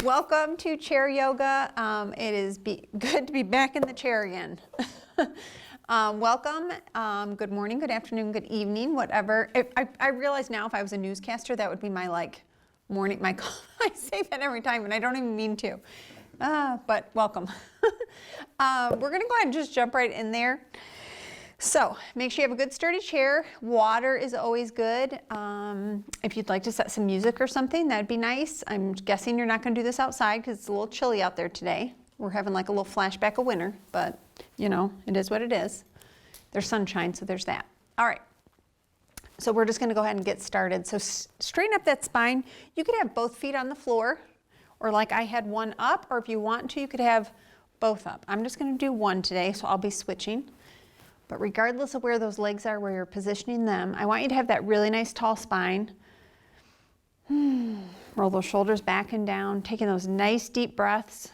Welcome to chair yoga. It is good to be back in the chair again. Welcome. Good morning, good afternoon, good evening, whatever. I realize now if I was a newscaster, that would be my morning, my call. I say that every time and I don't even mean to. But welcome. We're going to go ahead and just jump right in there. So make sure you have a good sturdy chair. Water is always good. If you'd like to set some music or something, that'd be nice. I'm guessing you're not going to do this outside because it's a little chilly out there today. We're having like a little flashback of winter, but you know, it is what it is. There's sunshine, so there's that. All right. So we're just going to go ahead and get started. So straighten up that spine. You could have both feet on the floor, or like I had one up, or if you want to, you could have both up. I'm just going to do one today, so I'll be switching. But regardless of where those legs are, where you're positioning them, I want you to have that really nice tall spine. Roll those shoulders back and down, taking those nice deep breaths.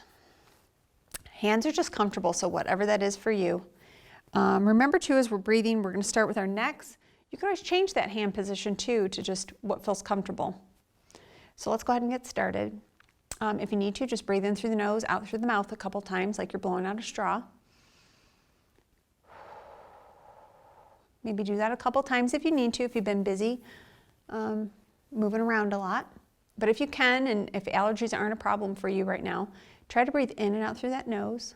Hands are just comfortable, so whatever that is for you. Remember too, as we're breathing, we're going to start with our necks. You can always change that hand position too to just what feels comfortable. So let's go ahead and get started. If you need to, just breathe in through the nose, out through the mouth a couple times like you're blowing out a straw. Maybe do that a couple times if you need to, if you've been busy moving around a lot. But if you can, and if allergies aren't a problem for you right now, try to breathe in and out through that nose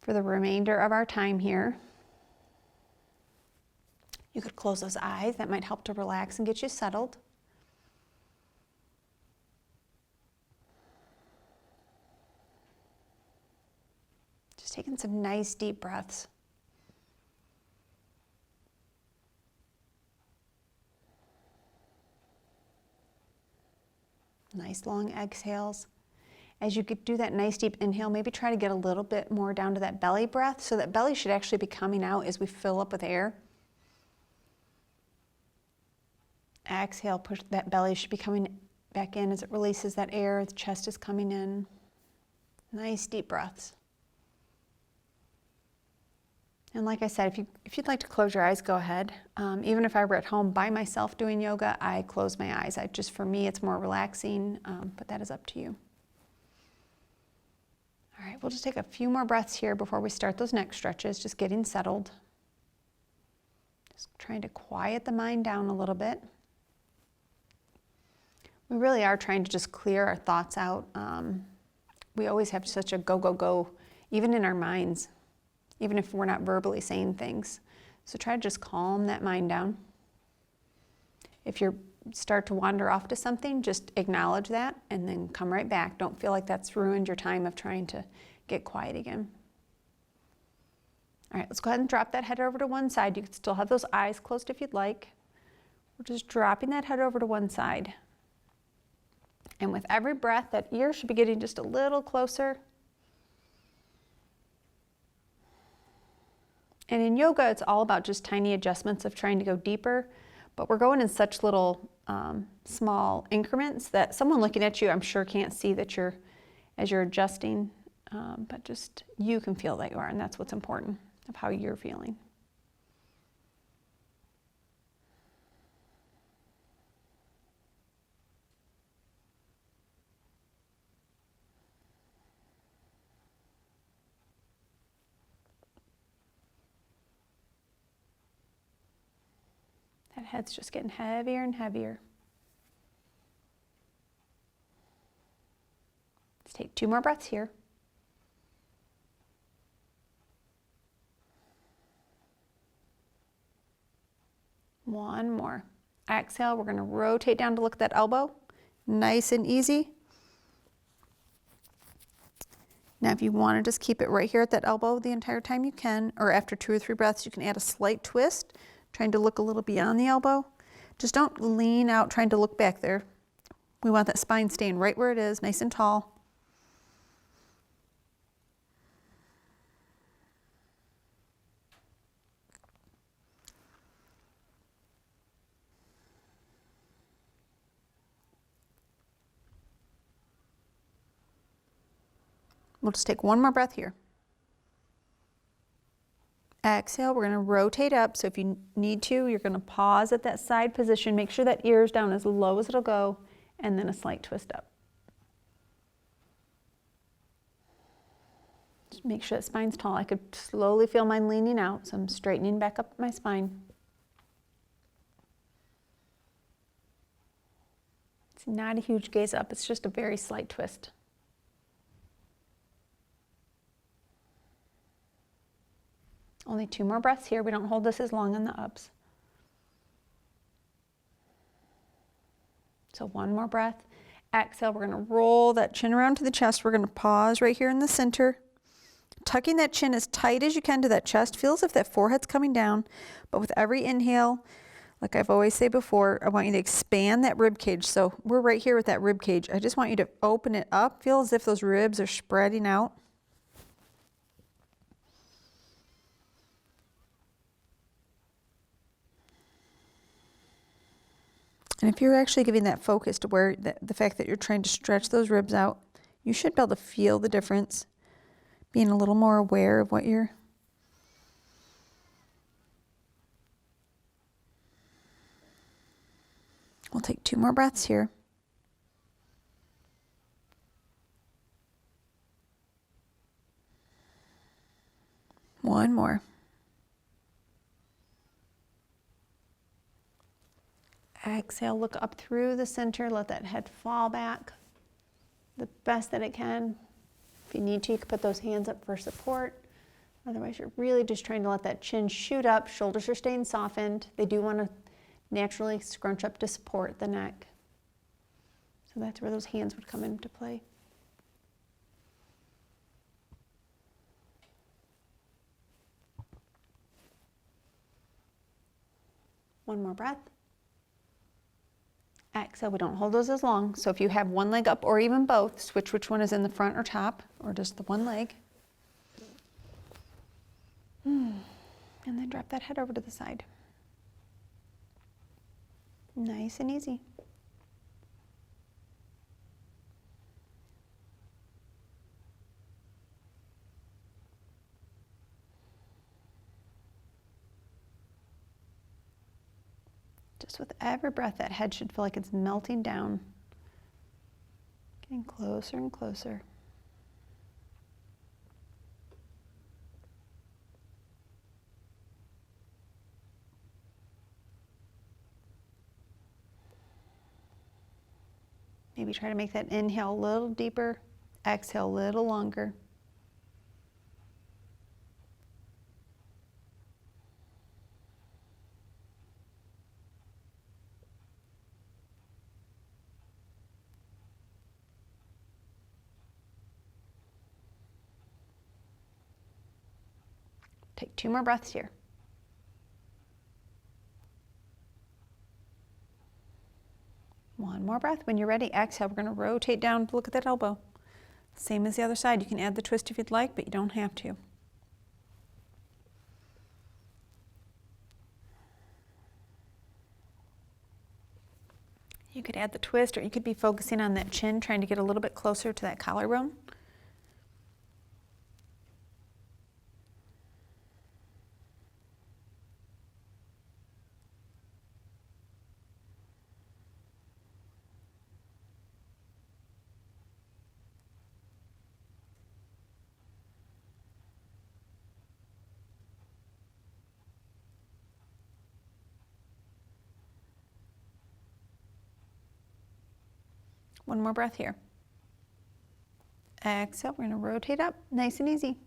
for the remainder of our time here. You could close those eyes. That might help to relax and get you settled. Just taking some nice deep breaths. Nice long exhales. As you do that nice deep inhale, maybe try to get a little bit more down to that belly breath. So that belly should actually be coming out as we fill up with air. Exhale, push that belly should be coming back in as it releases that air. The chest is coming in. Nice deep breaths. And like I said, if you'd like to close your eyes, go ahead. Even if I were at home by myself doing yoga, I close my eyes. For me, it's more relaxing, but that is up to you. All right, we'll just take a few more breaths here before we start those neck stretches, just getting settled. Just trying to quiet the mind down a little bit. We really are trying to just clear our thoughts out. We always have such a go, go, go, even in our minds, even if we're not verbally saying things. So try to just calm that mind down. If you start to wander off to something, just acknowledge that and then come right back. Don't feel like that's ruined your time of trying to get quiet again. All right, let's go ahead and drop that head over to one side. You can still have those eyes closed if you'd like. We're just dropping that head over to one side. And with every breath, that ear should be getting just a little closer. And in yoga, it's all about just tiny adjustments of trying to go deeper, but we're going in such little small increments that someone looking at you, I'm sure, can't see that as you're adjusting, but just you can feel that you are, and that's what's important, of how you're feeling. That head's just getting heavier and heavier. Let's take 2 more breaths here. One more. Exhale, we're going to rotate down to look at that elbow. Nice and easy. Now if you want to just keep it right here at that elbow the entire time you can, or after 2 or 3 breaths you can add a slight twist, trying to look a little beyond the elbow. Just don't lean out trying to look back there. We want that spine staying right where it is, nice and tall. We'll just take one more breath here. Exhale, we're going to rotate up. So if you need to, you're going to pause at that side position. Make sure that ear is down as low as it'll go, and then a slight twist up. Just make sure that spine's tall. I could slowly feel mine leaning out, so I'm straightening back up my spine. It's not a huge gaze up, it's just a very slight twist. Only 2 more breaths here. We don't hold this as long on the ups. So 1 more breath. Exhale, we're going to roll that chin around to the chest. We're going to pause right here in the center. Tucking that chin as tight as you can to that chest. Feel as if that forehead's coming down, but with every inhale, like I've always said before, I want you to expand that rib cage. So we're right here with that rib cage. I just want you to open it up. Feel as if those ribs are spreading out. And if you're actually giving that focus to where the fact that you're trying to stretch those ribs out, you should be able to feel the difference, being a little more aware of what you're. We'll take 2 more breaths here. One more. Exhale, look up through the center, let that head fall back the best that it can. If you need to, you can put those hands up for support. Otherwise, you're really just trying to let that chin shoot up. Shoulders are staying softened. They do want to naturally scrunch up to support the neck. So that's where those hands would come into play. One more breath. Exhale, we don't hold those as long. So if you have one leg up or even both, switch which one is in the front or top, or just the one leg. And then drop that head over to the side. Nice and easy. Just with every breath, that head should feel like it's melting down, getting closer and closer. Maybe try to make that inhale a little deeper, exhale a little longer. Take 2 more breaths here. One more breath. When you're ready, exhale. We're going to rotate down to look at that elbow. Same as the other side. You can add the twist if you'd like, but you don't have to. You could add the twist, or you could be focusing on that chin, trying to get a little bit closer to that collarbone. One more breath here. Exhale, we're going to rotate up, nice and easy.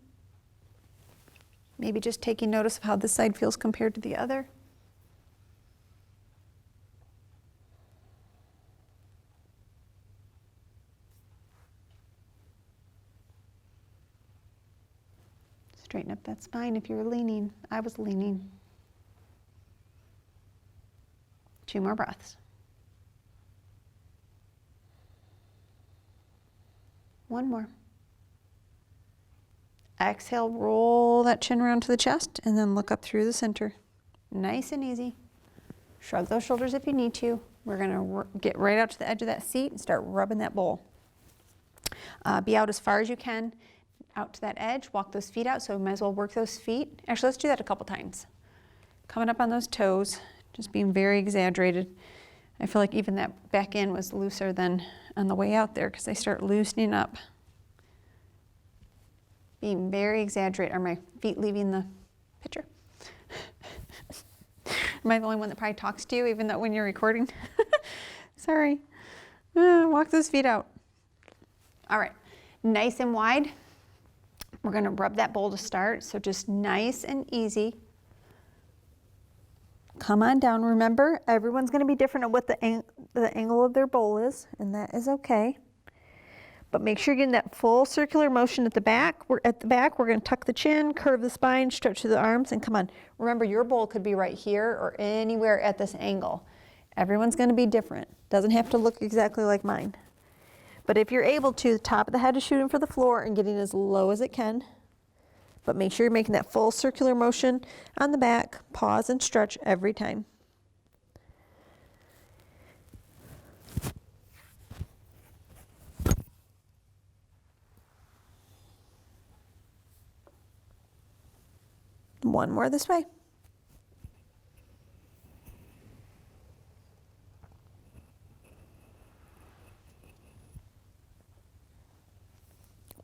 Maybe just taking notice of how this side feels compared to the other. Straighten up that spine if you're leaning. I was leaning. 2 more breaths. One more. Exhale, roll that chin around to the chest, and then look up through the center. Nice and easy. Shrug those shoulders if you need to. We're going to get right out to the edge of that seat and start rubbing that bowl. Be out as far as you can, out to that edge. Walk those feet out, so we might as well work those feet. Actually, let's do that a couple times. Coming up on those toes, just being very exaggerated. I feel like even that back end was looser than on the way out there because they start loosening up. being very exaggerated. Are my feet leaving the picture? Am I the only one that probably talks to you even though when you're recording? Sorry. Walk those feet out. All right, nice and wide. We're gonna rub that bowl to start, so just nice and easy. Come on down. Remember, everyone's gonna be different at what the angle of their bowl is, and that is okay. But make sure you're getting that full circular motion at the back. We're gonna tuck the chin, curve the spine, stretch through the arms, and come on. Remember, your bowl could be right here or anywhere at this angle. Everyone's gonna be different. Doesn't have to look exactly like mine. But if you're able to, the top of the head is shooting for the floor and getting as low as it can. But make sure you're making that full circular motion on the back. Pause and stretch every time. One more this way.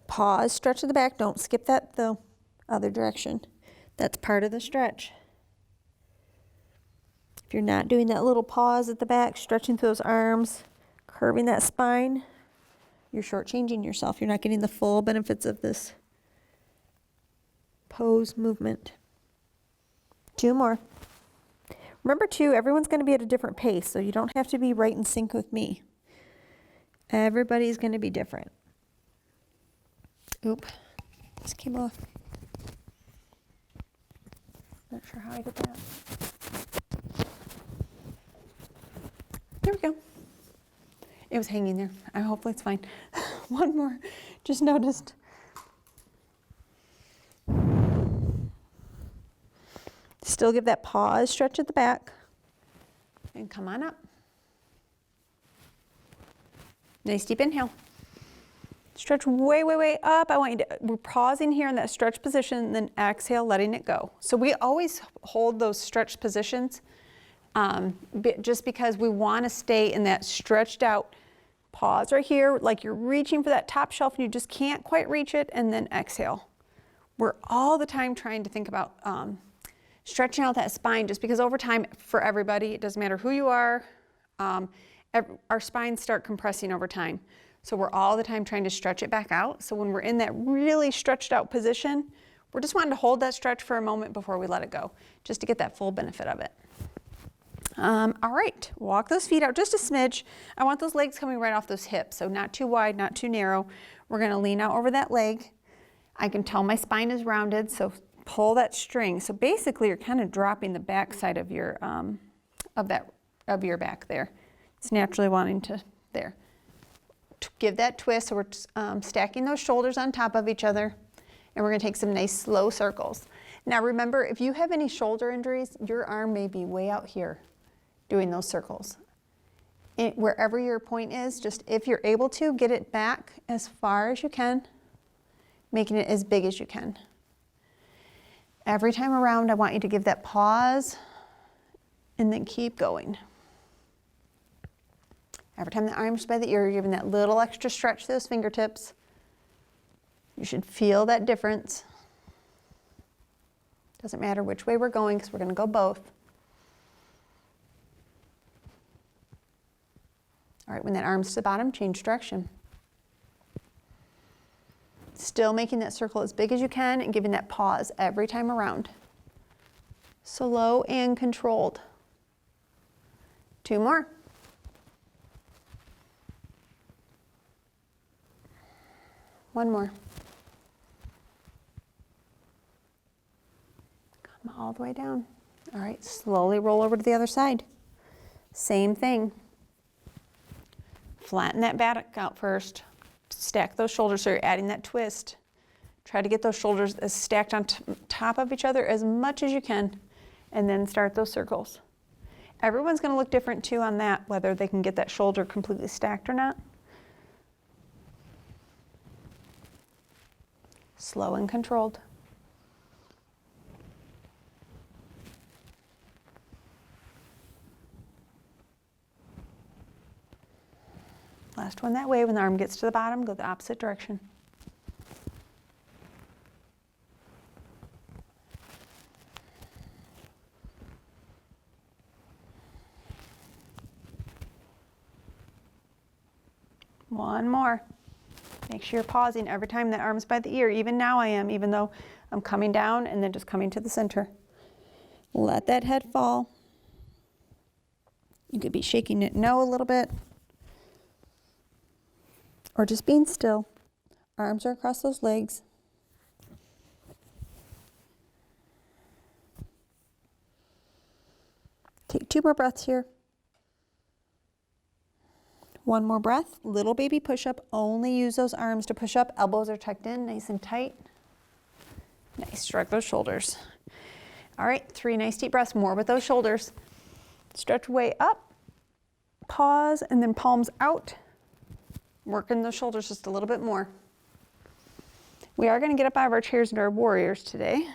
Pause, stretch to the back. Don't skip that the other direction. That's part of the stretch. If you're not doing that little pause at the back, stretching through those arms, curving that spine, you're shortchanging yourself. You're not getting the full benefits of this pose movement. 2 more. Remember too, everyone's going to be at a different pace, so you don't have to be right in sync with me. Everybody's going to be different. Oop, this came off. Not sure how I did that. There we go. It was hanging there. Hopefully it's fine. One more, just noticed. Still give that pause, stretch at the back, and come on up. Nice deep inhale. Stretch way, way, way up. I want you to, we're pausing here in that stretch position, then exhale, letting it go. So we always hold those stretched positions just because we want to stay in that stretched out pause right here, like you're reaching for that top shelf and you just can't quite reach it, and then exhale. We're all the time trying to think about stretching out that spine, just because over time, for everybody, it doesn't matter who you are, our spines start compressing over time. So we're all the time trying to stretch it back out. So when we're in that really stretched out position, we're just wanting to hold that stretch for a moment before we let it go, just to get that full benefit of it. All right, walk those feet out just a smidge. I want those legs coming right off those hips, so not too wide, not too narrow. We're gonna lean out over that leg. I can tell my spine is rounded, so pull that string. So basically you're kind of dropping the back side of your, of your back there. It's naturally wanting to, there. Give that twist, so we're stacking those shoulders on top of each other, and we're gonna take some nice slow circles. Now remember, if you have any shoulder injuries, your arm may be way out here doing those circles. Wherever your point is, just if you're able to, get it back as far as you can, making it as big as you can. Every time around, I want you to give that pause and then keep going. Every time the arm's by the ear, you're giving that little extra stretch to those fingertips. You should feel that difference. Doesn't matter which way we're going, because we're going to go both. All right, when that arm's to the bottom, change direction. Still making that circle as big as you can and giving that pause every time around. Slow and controlled. 2 more. One more. Come all the way down. All right, slowly roll over to the other side. Same thing. Flatten that back out first. Stack those shoulders so you're adding that twist. Try to get those shoulders as stacked on top of each other as much as you can, and then start those circles. Everyone's going to look different too on that, whether they can get that shoulder completely stacked or not. Slow and controlled. Last one that way. When the arm gets to the bottom, go the opposite direction. One more. Make sure you're pausing every time that arm's by the ear. Even now I am, even though I'm coming down and then just coming to the center. Let that head fall. You could be shaking it no a little bit, or just being still. Arms are across those legs. Take 2 more breaths here. One more breath. Little baby push-up. Only use those arms to push up. Elbows are tucked in, nice and tight. Nice. Shrug those shoulders. All right, 3 nice deep breaths. More with those shoulders. Stretch way up. Pause, and then palms out. Working those shoulders just a little bit more. We are going to get up out of our chairs into our warriors today.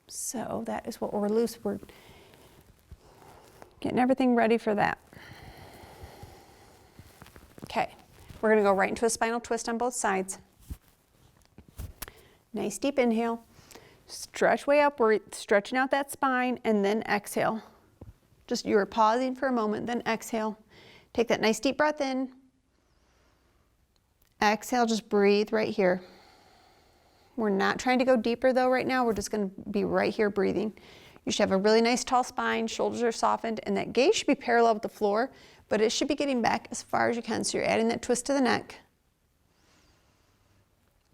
So that is what we're loose. We're getting everything ready for that. Okay, we're going to go right into a spinal twist on both sides. Nice deep inhale. Stretch way upward, stretching out that spine, and then exhale. Just you're pausing for a moment, then exhale. Take that nice deep breath in. Exhale, just breathe right here. We're not trying to go deeper though right now. We're just going to be right here breathing. You should have a really nice tall spine, shoulders are softened, and that gaze should be parallel with the floor, but it should be getting back as far as you can. So you're adding that twist to the neck.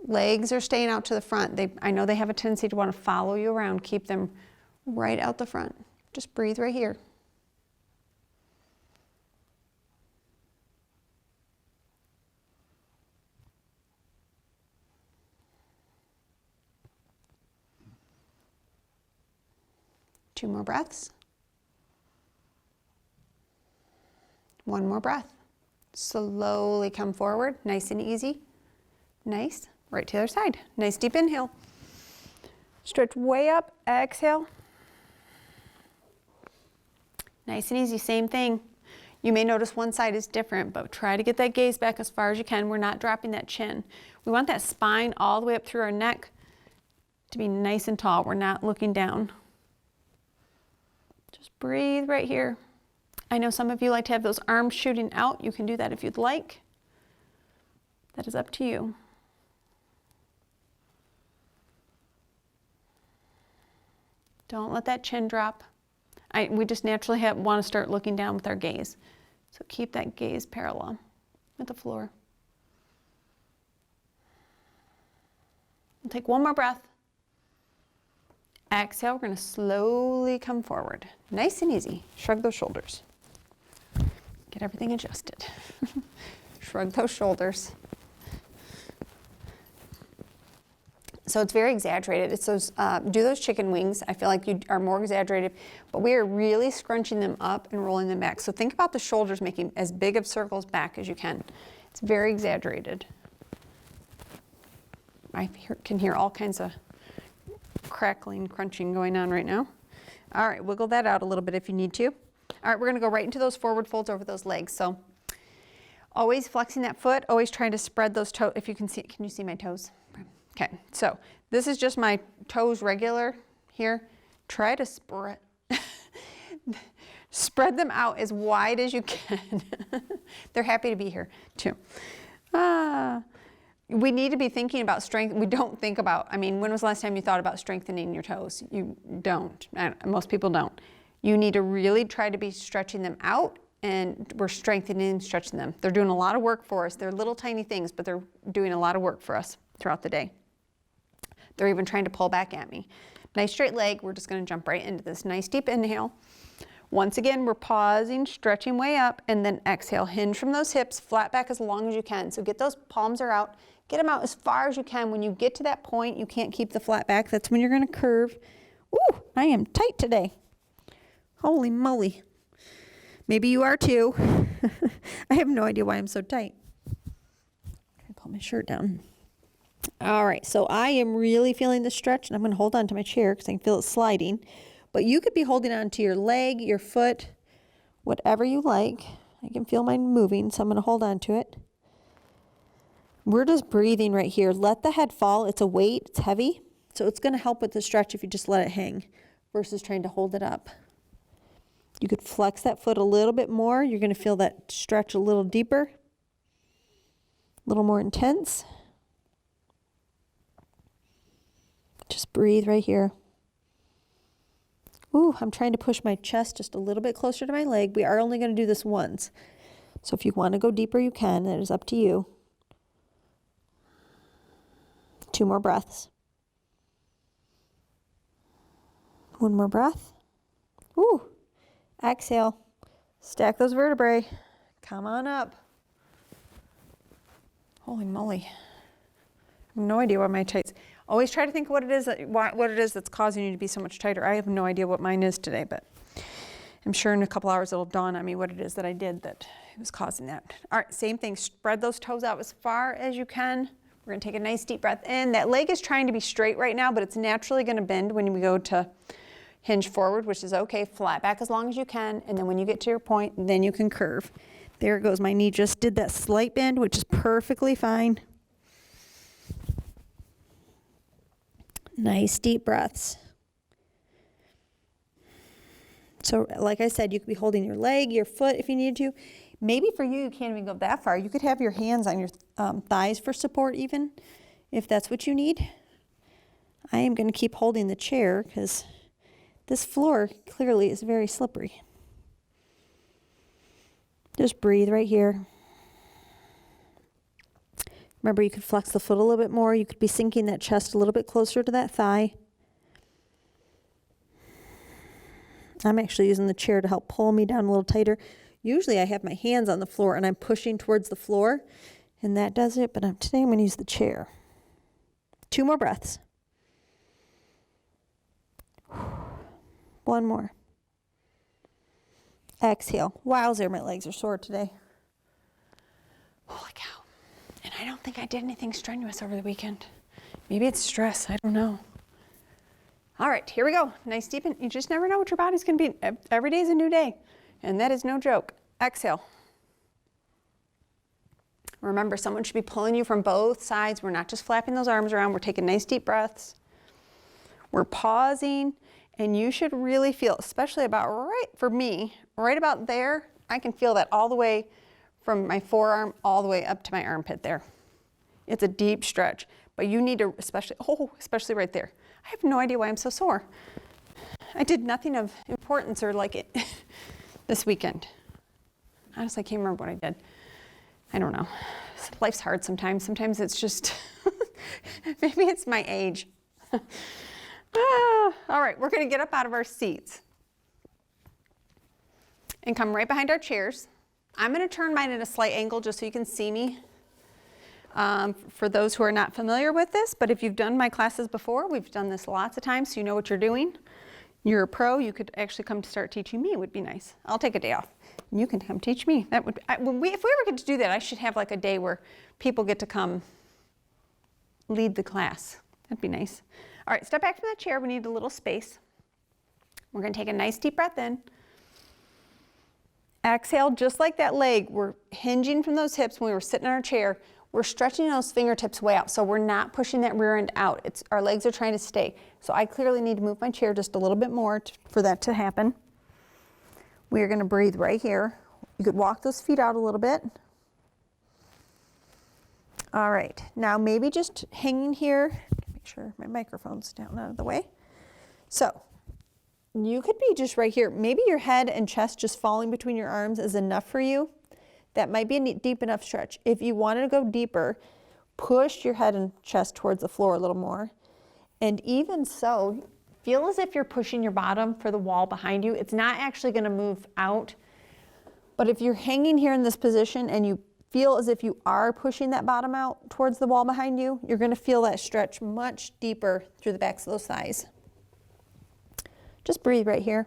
Legs are staying out to the front. I know they have a tendency to want to follow you around. Keep them right out the front. Just breathe right here. Two more breaths. One more breath. Slowly come forward, nice and easy. Nice. Right to the other side. Nice deep inhale. Stretch way up, exhale. Nice and easy, same thing. You may notice one side is different, but try to get that gaze back as far as you can. We're not dropping that chin. We want that spine all the way up through our neck to be nice and tall. We're not looking down. Just breathe right here. I know some of you like to have those arms shooting out. You can do that if you'd like. That is up to you. Don't let that chin drop. We just naturally want to start looking down with our gaze. So keep that gaze parallel with the floor. We'll take one more breath. Exhale, we're going to slowly come forward. Nice and easy. Shrug those shoulders. Get everything adjusted. Shrug those shoulders. So it's very exaggerated. It's those, do those chicken wings. I feel like you are more exaggerated, but we are really scrunching them up and rolling them back. So think about the shoulders making as big of circles back as you can. It's very exaggerated. I can hear all kinds of crackling, crunching going on right now. All right, wiggle that out a little bit if you need to. All right, we're gonna go right into those forward folds over those legs. So always flexing that foot, always trying to spread those toes. If you can see, can you see my toes? Okay, so this is just my toes regular here. Try to spread them out as wide as you can. They're happy to be here too. We need to be thinking about strength. We don't think about, I mean, when was the last time you thought about strengthening your toes? You don't. Most people don't. You need to really try to be stretching them out, and we're strengthening and stretching them. They're doing a lot of work for us. They're little tiny things, but they're doing a lot of work for us throughout the day. They're even trying to pull back at me. Nice straight leg. We're just going to jump right into this. Nice deep inhale. Once again, we're pausing, stretching way up, and then exhale. Hinge from those hips, flat back as long as you can. So get those palms are out. Get them out as far as you can. When you get to that point, you can't keep the flat back. That's when you're going to curve. Ooh, I am tight today. Holy moly. Maybe you are too. I have no idea why I'm so tight. Try to pull my shirt down. All right, so I am really feeling the stretch, and I'm going to hold on to my chair because I can feel it sliding. But you could be holding on to your leg, your foot, whatever you like. I can feel mine moving, so I'm going to hold on to it. We're just breathing right here. Let the head fall. It's a weight. It's heavy. So it's going to help with the stretch if you just let it hang versus trying to hold it up. You could flex that foot a little bit more. You're going to feel that stretch a little deeper, a little more intense. Just breathe right here. Ooh, I'm trying to push my chest just a little bit closer to my leg. We are only going to do this once. So if you want to go deeper, you can. That is up to you. 2 more breaths. 1 more breath. Ooh. Exhale. Stack those vertebrae. Come on up. Holy moly. I have no idea what my tights. Always try to think what it is that's causing you to be so much tighter. I have no idea what mine is today, but I'm sure in a couple hours it'll dawn on me what it is that I did that was causing that. All right, same thing. Spread those toes out as far as you can. We're going to take a nice deep breath in. That leg is trying to be straight right now, but it's naturally going to bend when we go to hinge forward, which is okay. Flat back as long as you can, and then when you get to your point, then you can curve. There it goes. My knee just did that slight bend, which is perfectly fine. Nice deep breaths. So like I said, you could be holding your leg, your foot if you need to. Maybe for you, you can't even go that far. You could have your hands on your thighs for support even, if that's what you need. I am going to keep holding the chair because this floor clearly is very slippery. Just breathe right here. Remember, you could flex the foot a little bit more. You could be sinking that chest a little bit closer to that thigh. I'm actually using the chair to help pull me down a little tighter. Usually I have my hands on the floor and I'm pushing towards the floor, and that does it, but today I'm going to use the chair. 2 more breaths. 1 more. Exhale. Wowzer, my legs are sore today. Holy cow. And I don't think I did anything strenuous over the weekend. Maybe it's stress. I don't know. All right, here we go. Nice deep in. You just never know what your body's going to be. Every day is a new day. And that is no joke. Exhale. Remember, someone should be pulling you from both sides. We're not just flapping those arms around. We're taking nice deep breaths. We're pausing. And you should really feel, especially about for me, right about there, I can feel that all the way from my forearm all the way up to my armpit there. It's a deep stretch, but you need to, especially right there. I have no idea why I'm so sore. I did nothing of importance or like it this weekend. Honestly, I can't remember what I did. I don't know. Life's hard sometimes. Sometimes it's just, maybe it's my age. All right, we're going to get up out of our seats and come right behind our chairs. I'm going to turn mine at a slight angle just so you can see me. For those who are not familiar with this, but if you've done my classes before, we've done this lots of times, so you know what you're doing. You're a pro, you could actually come to start teaching me. It would be nice. I'll take a day off. And you can come teach me. That would, if we ever get to do that, I should have like a day where people get to come lead the class. That'd be nice. All right, step back from that chair. We need a little space. We're going to take a nice deep breath in. Exhale, just like that leg. We're hinging from those hips when we were sitting in our chair. We're stretching those fingertips way out, so we're not pushing that rear end out. Our legs are trying to stay. So I clearly need to move my chair just a little bit more for that to happen. We are going to breathe right here. You could walk those feet out a little bit. All right, now maybe just hanging here. Make sure my microphone's down out of the way. So you could be just right here. Maybe your head and chest just falling between your arms is enough for you. That might be a deep enough stretch. If you wanted to go deeper, push your head and chest towards the floor a little more. And even so, feel as if you're pushing your bottom for the wall behind you. It's not actually going to move out. But if you're hanging here in this position and you feel as if you are pushing that bottom out towards the wall behind you, you're going to feel that stretch much deeper through the backs of those thighs. Just breathe right here.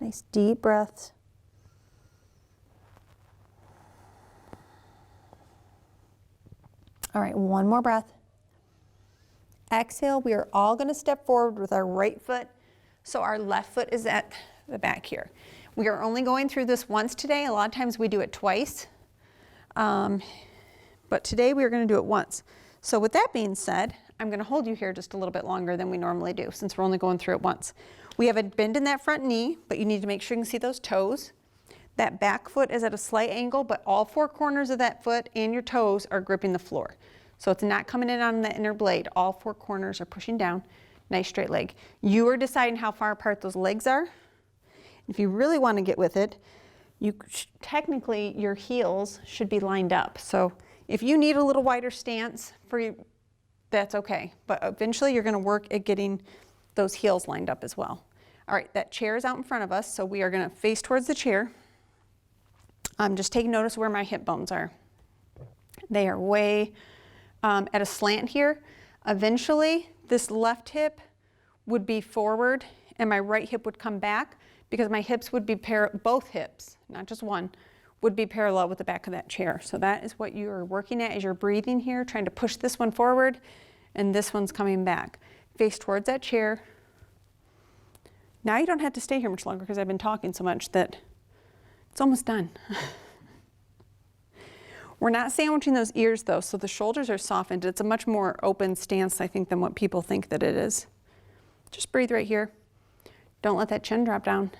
Nice deep breaths. All right, one more breath. Exhale, we are all going to step forward with our right foot. So our left foot is at the back here. We are only going through this once today. A lot of times we do it twice. But today we are going to do it once. So with that being said, I'm gonna hold you here just a little bit longer than we normally do since we're only going through it once. We have a bend in that front knee, but you need to make sure you can see those toes. That back foot is at a slight angle, but all 4 corners of that foot and your toes are gripping the floor. So it's not coming in on the inner blade. All 4 corners are pushing down. Nice straight leg. You are deciding how far apart those legs are. If you really want to get with it, technically your heels should be lined up. So if you need a little wider stance for you, that's okay. But eventually you're going to work at getting those heels lined up as well. All right, that chair is out in front of us, so we are going to face towards the chair. Just take notice where my hip bones are. They are way at a slant here. Eventually, this left hip would be forward and my right hip would come back because my hips would be both hips, not just one, would be parallel with the back of that chair. So that is what you are working at as you're breathing here, trying to push this one forward and this one's coming back. Face towards that chair. Now you don't have to stay here much longer because I've been talking so much that it's almost done. We're not sandwiching those ears though, so the shoulders are softened. It's a much more open stance, I think, than what people think that it is. Just breathe right here. Don't let that chin drop down.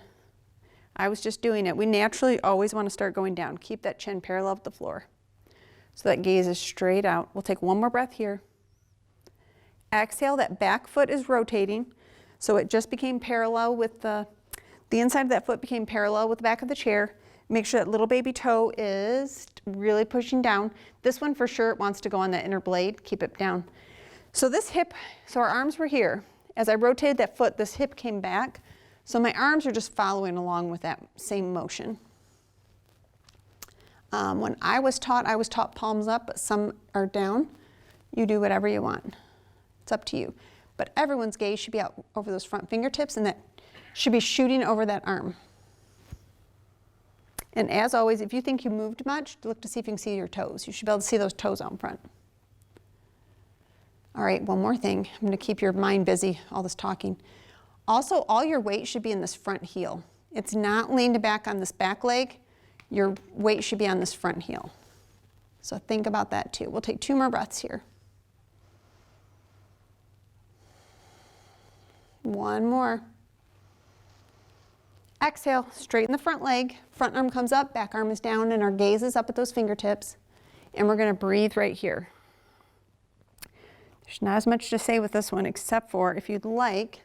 I was just doing it. We naturally always want to start going down. Keep that chin parallel with the floor. So that gaze is straight out. We'll take one more breath here. Exhale, that back foot is rotating. So it just became parallel with the inside of that foot became parallel with the back of the chair. Make sure that little baby toe is really pushing down. This one for sure wants to go on that inner blade. Keep it down. So this hip, so our arms were here. As I rotated that foot, this hip came back. So my arms are just following along with that same motion. When I was taught palms up, but some are down. You do whatever you want. It's up to you. But everyone's gaze should be out over those front fingertips and that should be shooting over that arm. And as always, if you think you moved much, look to see if you can see your toes. You should be able to see those toes out in front. All right, one more thing. I'm going to keep your mind busy, all this talking. Also, all your weight should be in this front heel. It's not leaned back on this back leg. Your weight should be on this front heel. So think about that too. We'll take 2 more breaths here. One more. Exhale, straighten the front leg. Front arm comes up, back arm is down, and our gaze is up at those fingertips. And we're going to breathe right here. There's not as much to say with this one, except for if you'd like,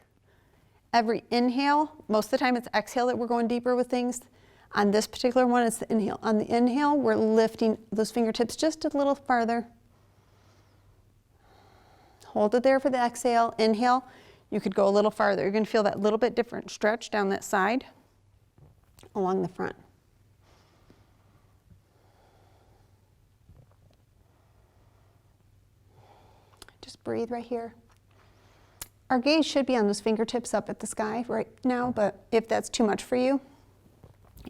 every inhale, most of the time it's exhale that we're going deeper with things. On this particular one, it's the inhale. On the inhale, we're lifting those fingertips just a little farther. Hold it there for the exhale. Inhale, you could go a little farther. You're going to feel that little bit different stretch down that side along the front. Just breathe right here. Our gaze should be on those fingertips up at the sky right now, but if that's too much for you,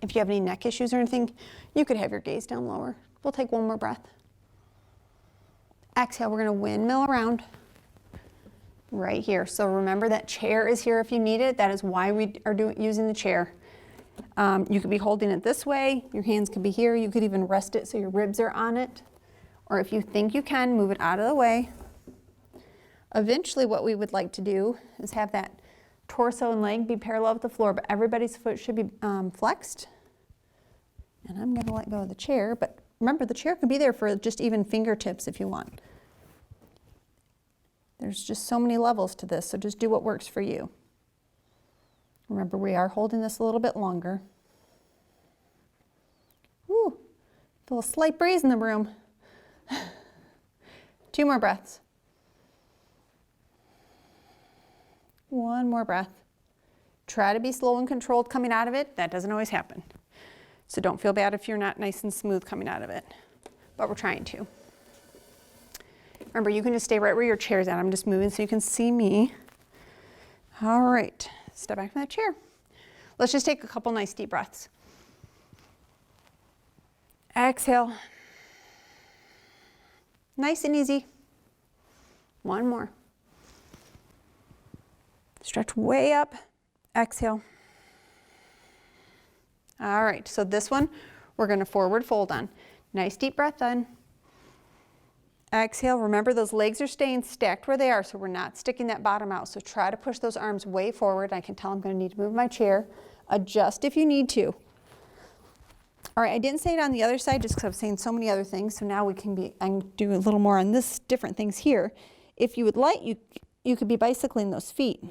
if you have any neck issues or anything, you could have your gaze down lower. We'll take one more breath. Exhale, we're going to windmill around right here. So remember that chair is here if you need it. That is why we are using the chair. You could be holding it this way. Your hands could be here. You could even rest it so your ribs are on it. Or if you think you can, move it out of the way. Eventually what we would like to do is have that torso and leg be parallel with the floor, but everybody's foot should be flexed. And I'm going to let go of the chair, but remember the chair could be there for just even fingertips if you want. There's just so many levels to this, so just do what works for you. Remember, we are holding this a little bit longer. Woo, feel a slight breeze in the room. 2 more breaths. One more breath. Try to be slow and controlled coming out of it. That doesn't always happen. So don't feel bad if you're not nice and smooth coming out of it, but we're trying to. Remember, you can just stay right where your chair's at. I'm just moving so you can see me. All right, step back from that chair. Let's just take a couple nice deep breaths. Exhale. Nice and easy. One more. Stretch way up. Exhale. All right, so this one we're going to forward fold on. Nice deep breath in. Exhale. Remember, those legs are staying stacked where they are, so we're not sticking that bottom out. So try to push those arms way forward. I can tell I'm going to need to move my chair. Adjust if you need to. All right, I didn't say it on the other side just because I was saying so many other things. So now I can do a little more on this, different things here. If you would like, you could be bicycling those feet.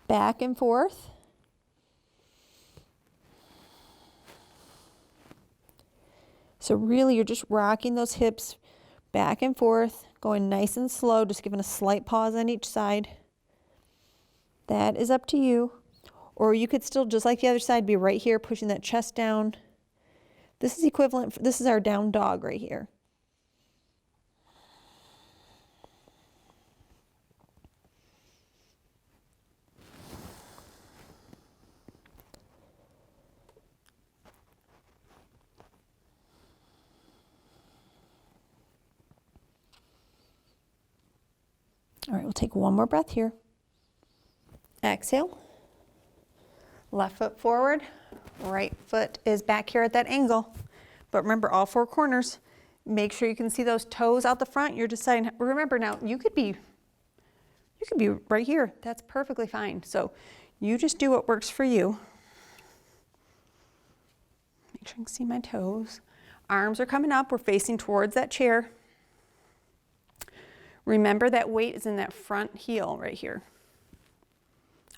Back and forth. So really you're just rocking those hips back and forth, going nice and slow, just giving a slight pause on each side. That is up to you. Or you could still, just like the other side, be right here, pushing that chest down. This is equivalent, this is our down dog right here. All right, we'll take one more breath here. Exhale. Left foot forward, right foot is back here at that angle. But remember, all four corners. Make sure you can see those toes out the front. You're deciding, remember now, you could be right here. That's perfectly fine. So you just do what works for you. Make sure I can see my toes. Arms are coming up, we're facing towards that chair. Remember that weight is in that front heel right here.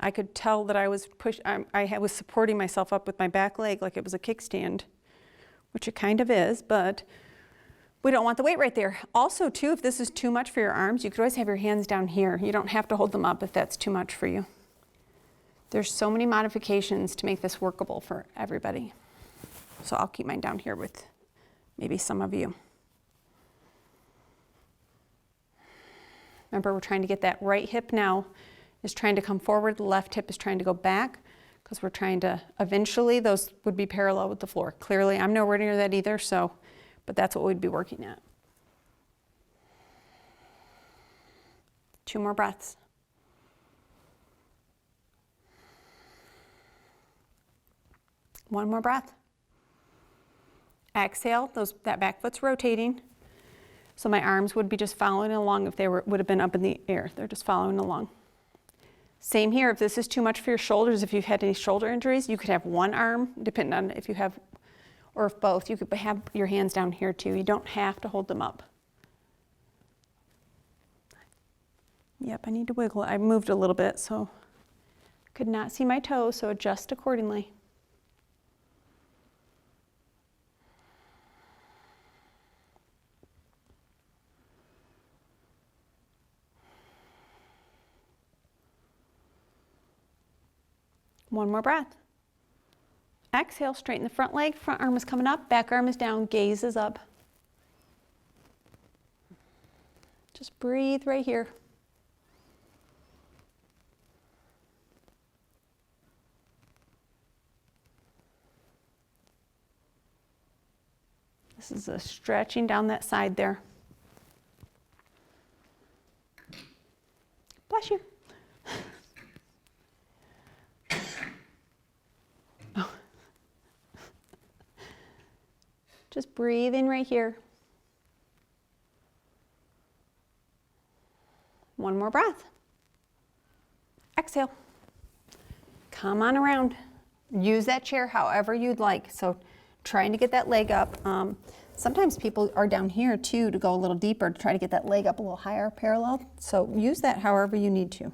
I could tell that I was I was supporting myself up with my back leg like it was a kickstand, which it kind of is, but we don't want the weight right there. Also too, if this is too much for your arms, you could always have your hands down here. You don't have to hold them up if that's too much for you. There's so many modifications to make this workable for everybody. So I'll keep mine down here with maybe some of you. Remember, we're trying to get that right hip now is trying to come forward, the left hip is trying to go back because we're trying to, eventually those would be parallel with the floor. Clearly, I'm nowhere near that either, so, but that's what we'd be working at. 2 more breaths. One more breath. Exhale, that back foot's rotating. So my arms would be just following along if they would have been up in the air. They're just following along. Same here, if this is too much for your shoulders, if you've had any shoulder injuries, you could have one arm, depending on if you have, or if both, you could have your hands down here too. You don't have to hold them up. Yep, I need to wiggle. I moved a little bit, so could not see my toes, so adjust accordingly. One more breath. Exhale, straighten the front leg, front arm is coming up, back arm is down, gaze is up. Just breathe right here. This is a stretching down that side there. Bless you. Just breathe in right here. One more breath. Exhale. Come on around. Use that chair however you'd like. So trying to get that leg up. Sometimes people are down here too to go a little deeper to try to get that leg up a little higher parallel. So use that however you need to.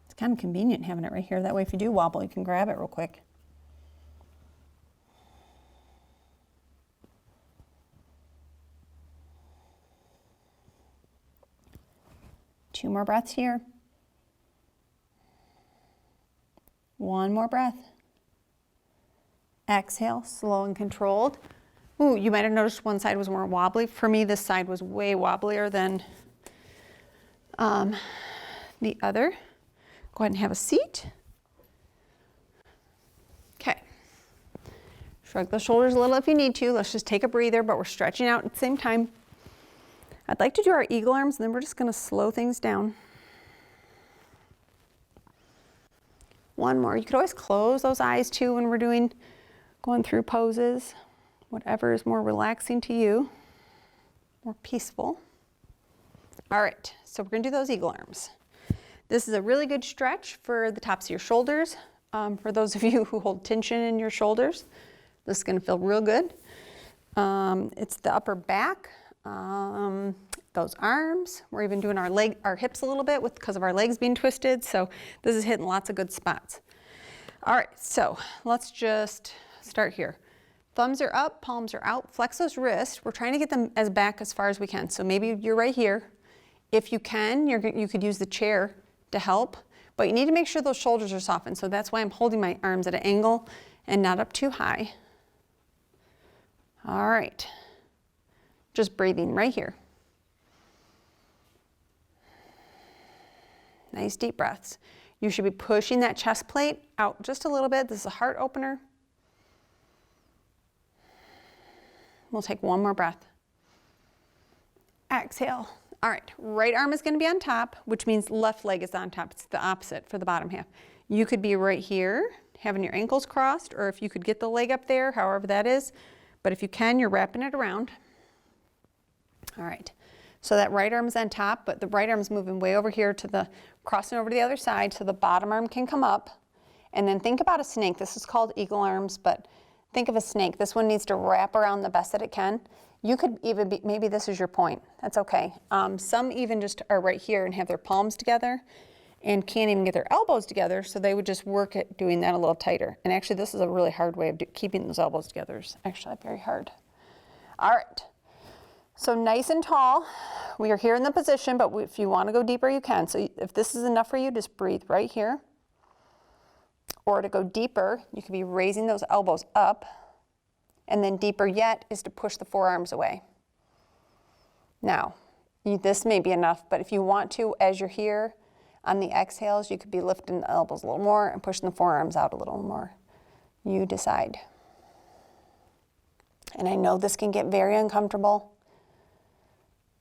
It's kind of convenient having it right here. That way if you do wobble, you can grab it real quick. Two more breaths here. One more breath. Exhale, slow and controlled. Ooh, you might have noticed one side was more wobbly. For me, this side was way wobblier than the other. Go ahead and have a seat. Okay. Shrug the shoulders a little if you need to. Let's just take a breather, but we're stretching out at the same time. I'd like to do our eagle arms, and then we're just going to slow things down. one more. You could always close those eyes too when we're going through poses. Whatever is more relaxing to you, more peaceful. All right, so we're gonna do those eagle arms. This is a really good stretch for the tops of your shoulders. For those of you who hold tension in your shoulders, this is gonna feel real good. It's the upper back, those arms. We're even doing our hips a little bit because of our legs being twisted. So this is hitting lots of good spots. All right, so let's just start here. Thumbs are up, palms are out. Flex those wrists. We're trying to get them as back as far as we can. So maybe you're right here. If you can, you could use the chair to help, but you need to make sure those shoulders are softened. So that's why I'm holding my arms at an angle and not up too high. All right, just breathing right here. Nice deep breaths. You should be pushing that chest plate out just a little bit. This is a heart opener. We'll take one more breath. Exhale. All right, right arm is going to be on top, which means left leg is on top. It's the opposite for the bottom half. You could be right here, having your ankles crossed, or if you could get the leg up there, however that is. But if you can, you're wrapping it around. All right, so that right arm is on top, but the right arm is moving way over here crossing over to the other side, so the bottom arm can come up. And then think about a snake. This is called eagle arms, but think of a snake. This one needs to wrap around the best that it can. You could even be, maybe this is your point. That's okay. Some even just are right here and have their palms together and can't even get their elbows together, so they would just work at doing that a little tighter. And actually, this is a really hard way of keeping those elbows together. It's actually very hard. All right. So nice and tall. We are here in the position, but if you want to go deeper, you can. So if this is enough for you, just breathe right here. Or to go deeper, you could be raising those elbows up. And then deeper yet is to push the forearms away. Now, this may be enough, but if you want to, as you're here on the exhales, you could be lifting the elbows a little more and pushing the forearms out a little more. You decide. And I know this can get very uncomfortable.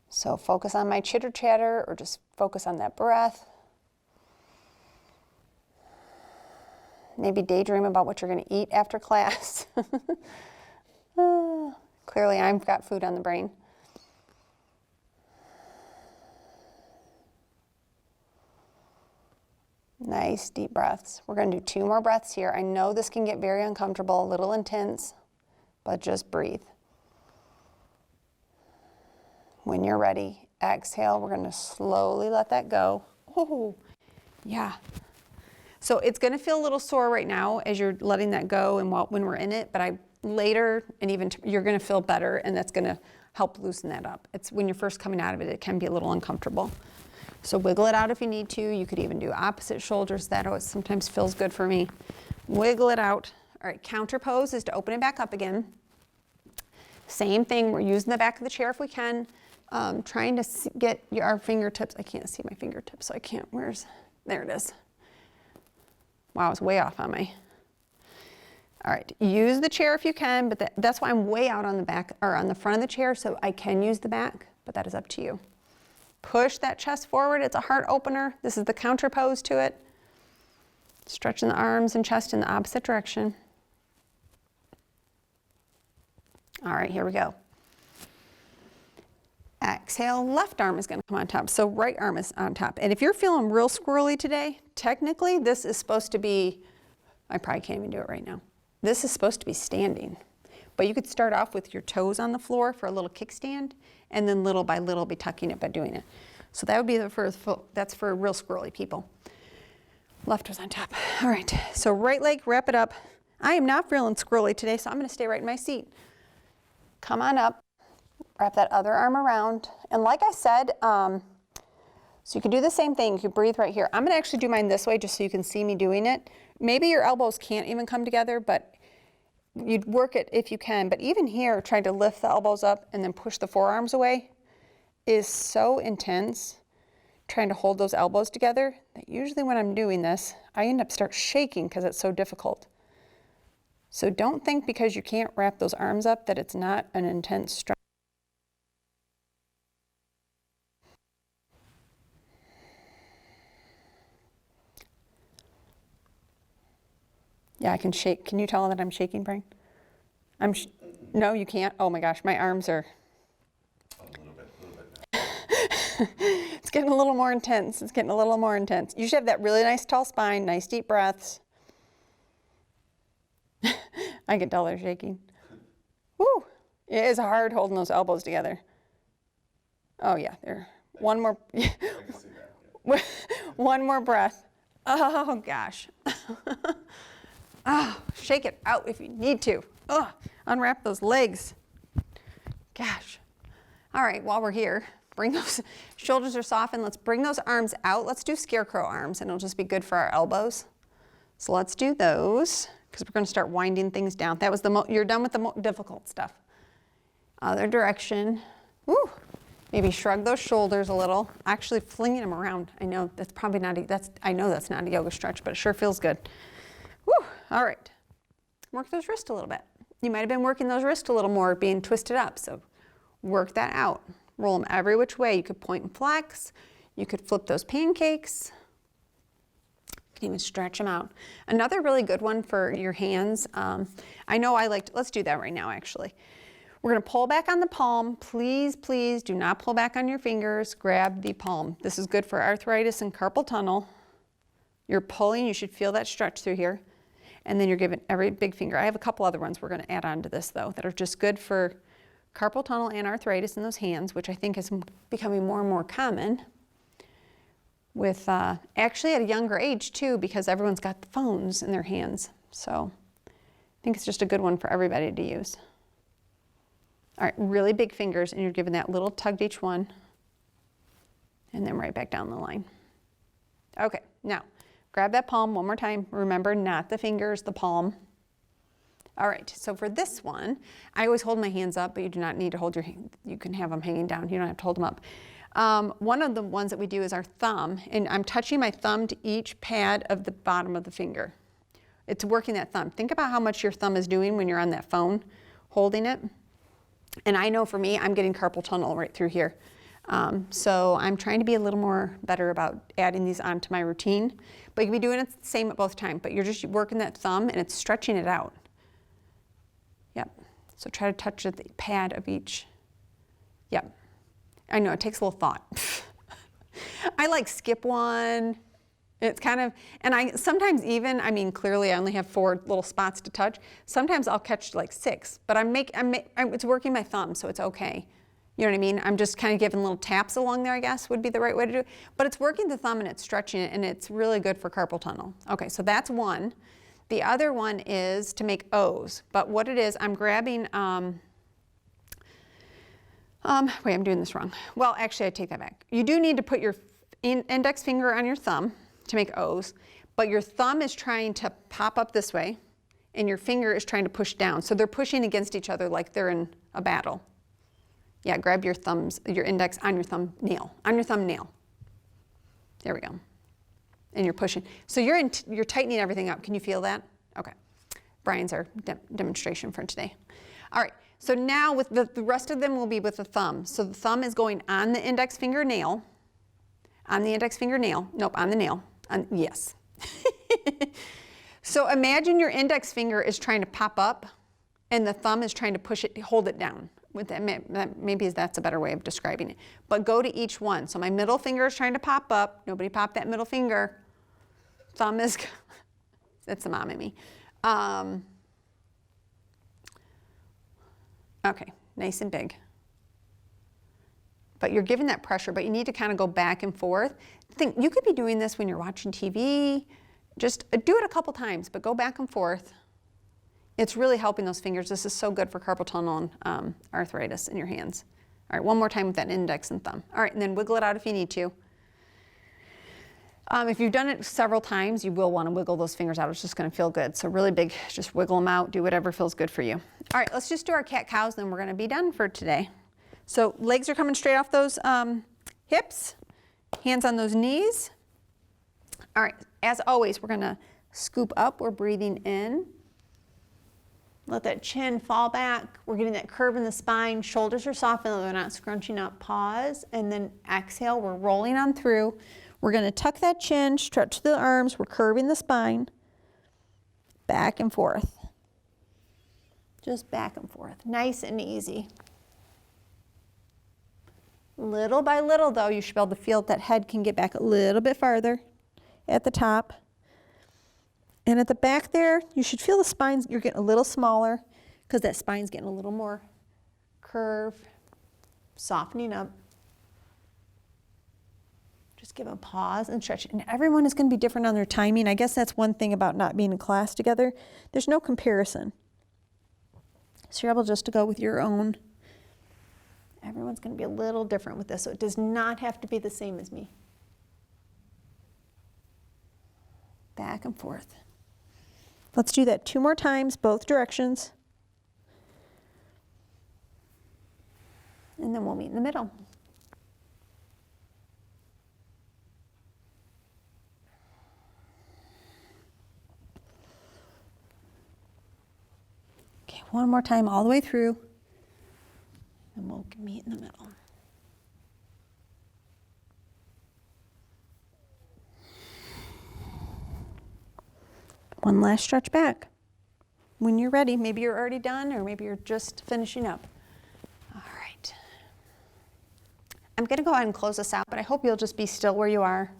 So focus on my chitter chatter or just focus on that breath. Maybe daydream about what you're going to eat after class. Clearly, I've got food on the brain. Nice deep breaths. We're going to do 2 more breaths here. I know this can get very uncomfortable, a little intense, but just breathe. When you're ready, exhale. We're going to slowly let that go. Oh, yeah. So it's going to feel a little sore right now as you're letting that go and when we're in it, but later and even you're going to feel better, and that's going to help loosen that up. It's when you're first coming out of it, it can be a little uncomfortable. So wiggle it out if you need to. You could even do opposite shoulders. That always sometimes feels good for me. Wiggle it out. All right, counter pose is to open it back up again. Same thing, we're using the back of the chair if we can. Trying to get our fingertips. I can't see my fingertips, so I can't. There it is. Wow, I was way off on my. All right, use the chair if you can, but that's why I'm way out on the back or on the front of the chair, so I can use the back, but that is up to you. Push that chest forward. It's a heart opener. This is the counter pose to it. Stretching the arms and chest in the opposite direction. All right, here we go. Exhale, left arm is going to come on top. So right arm is on top. And if you're feeling real squirrely today, technically this is supposed to be, I probably can't even do it right now. This is supposed to be standing. But you could start off with your toes on the floor for a little kickstand, and then little by little be tucking it by doing it. So that would be that's for real squirrely people. Left was on top. All right, so right leg, wrap it up. I am not feeling squirrely today, so I'm going to stay right in my seat. Come on up. Wrap that other arm around. And like I said, so you can do the same thing. You can breathe right here. I'm going to actually do mine this way just so you can see me doing it. Maybe your elbows can't even come together, but you'd work it if you can. But even here, trying to lift the elbows up and then push the forearms away is so intense, trying to hold those elbows together, that usually when I'm doing this, I end up start shaking because it's so difficult. So don't think because you can't wrap those arms up that it's not an intense stretch. Yeah, I can shake. Can you tell that I'm shaking, Brian? No, you can't? Oh my gosh, my arms are... A little bit. It's getting a little more intense. It's getting a little more intense. You should have that really nice tall spine, nice deep breaths. I can tell they're shaking. Woo! It is hard holding those elbows together. Oh yeah, there. One more. I can see that. Yeah. One more breath. Oh gosh. Oh, shake it out if you need to. Oh, unwrap those legs. Gosh. All right, while we're here, bring those shoulders are softened. Let's bring those arms out. Let's do scarecrow arms, and it'll just be good for our elbows. So let's do those, because we're going to start winding things down. That was you're done with the difficult stuff. Other direction. Woo. Maybe shrug those shoulders a little. Actually flinging them around. I know that's probably not I know that's not a yoga stretch, but it sure feels good. Woo. All right. Work those wrists a little bit. You might have been working those wrists a little more, being twisted up, so work that out. Roll them every which way. You could point and flex. You could flip those pancakes. You can even stretch them out. Another really good one for your hands. I know let's do that right now actually. We're going to pull back on the palm. Please, please do not pull back on your fingers. Grab the palm. This is good for arthritis and carpal tunnel. You're pulling, you should feel that stretch through here. And then you're giving every big finger. I have a couple other ones we're going to add on to this though that are just good for carpal tunnel and arthritis in those hands, which I think is becoming more and more common with actually at a younger age too, because everyone's got the phones in their hands. So I think it's just a good one for everybody to use. All right, really big fingers, and you're giving that little tug to each one, and then right back down the line. Okay, now grab that palm one more time. Remember, not the fingers, the palm. All right, so for this one, I always hold my hands up, but you do not need to hold your hand. You can have them hanging down. You don't have to hold them up. One of the ones that we do is our thumb, and I'm touching my thumb to each pad of the bottom of the finger. It's working that thumb. Think about how much your thumb is doing when you're on that phone holding it. And I know for me, I'm getting carpal tunnel right through here. So I'm trying to be a little more better about adding these onto my routine. But you can be doing it the same at both times, but you're just working that thumb and it's stretching it out. Yep. So try to touch the pad of each. Yep. I know, it takes a little thought. I like skip one. It's kind of, and I sometimes even, I mean, clearly I only have 4 little spots to touch. Sometimes I'll catch like 6, but it's working my thumb, so it's okay. You know what I mean? I'm just kind of giving little taps along there, I guess, would be the right way to do it. But it's working the thumb and it's stretching it, and it's really good for carpal tunnel. Okay, so that's one. The other one is to make O's. But what it is, I'm grabbing, wait, I'm doing this wrong. Well, actually, I take that back. You do need to put your index finger on your thumb to make O's, but your thumb is trying to pop up this way, and your finger is trying to push down. So they're pushing against each other like they're in a battle. Yeah, grab your index on your thumbnail. There we go. And you're pushing. So you're tightening everything up. Can you feel that? Okay. Brian's our demonstration for today. All right. So now with the rest of them will be with the thumb. So the thumb is going on the index fingernail. On the index fingernail. Nope, on the nail. Yes. So imagine your index finger is trying to pop up, and the thumb is trying to push it, hold it down. With that, maybe that's a better way of describing it. But go to each one. So my middle finger is trying to pop up. Nobody pop that middle finger. Thumb is, that's the mom in me. Okay, nice and big. But you're giving that pressure, but you need to kind of go back and forth. Think, you could be doing this when you're watching TV. Just do it a couple times, but go back and forth. It's really helping those fingers. This is so good for carpal tunnel and arthritis in your hands. All right, one more time with that index and thumb. All right, and then wiggle it out if you need to. If you've done it several times, you will want to wiggle those fingers out. It's just going to feel good. So really big, just wiggle them out. Do whatever feels good for you. All right, let's just do our cat-cows, then we're going to be done for today. So legs are coming straight off those hips, hands on those knees. All right, as always, we're going to scoop up. We're breathing in. Let that chin fall back. We're getting that curve in the spine. Shoulders are soft, and they're not scrunching up. Pause, and then exhale. We're rolling on through. We're going to tuck that chin, stretch the arms. We're curving the spine. back and forth. Just back and forth, nice and easy. Little by little though, you should be able to feel that head can get back a little bit farther at the top. And at the back there, you should feel the spines, you're getting a little smaller because that spine's getting a little more curve, softening up. Just give a pause and stretch. And everyone is going to be different on their timing. I guess that's one thing about not being in class together. There's no comparison. So you're able just to go with your own. Everyone's going to be a little different with this, so it does not have to be the same as me. Back and forth. Let's do that 2 more times, both directions. And then we'll meet in the middle. Okay, one more time all the way through. And we'll meet in the middle. One last stretch back. When you're ready, maybe you're already done or maybe you're just finishing up. All right. I'm going to go ahead and close this out, but I hope you'll just be still where you are.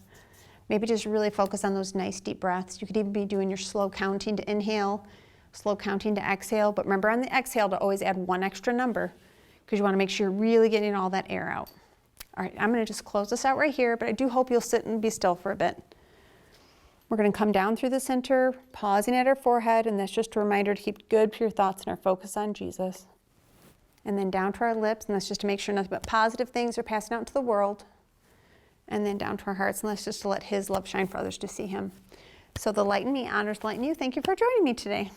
Maybe just really focus on those nice deep breaths. You could even be doing your slow counting to inhale, slow counting to exhale, but remember on the exhale to always add 1 extra number because you want to make sure you're really getting all that air out. All right, I'm going to just close this out right here, but I do hope you'll sit and be still for a bit. We're going to come down through the center, pausing at our forehead, and that's just a reminder to keep good, pure thoughts and our focus on Jesus. And then down to our lips, and that's just to make sure nothing but positive things are passing out into the world. And then down to our hearts, and that's just to let His love shine for others to see Him. So the light in me honors the light in you. Thank you for joining me today.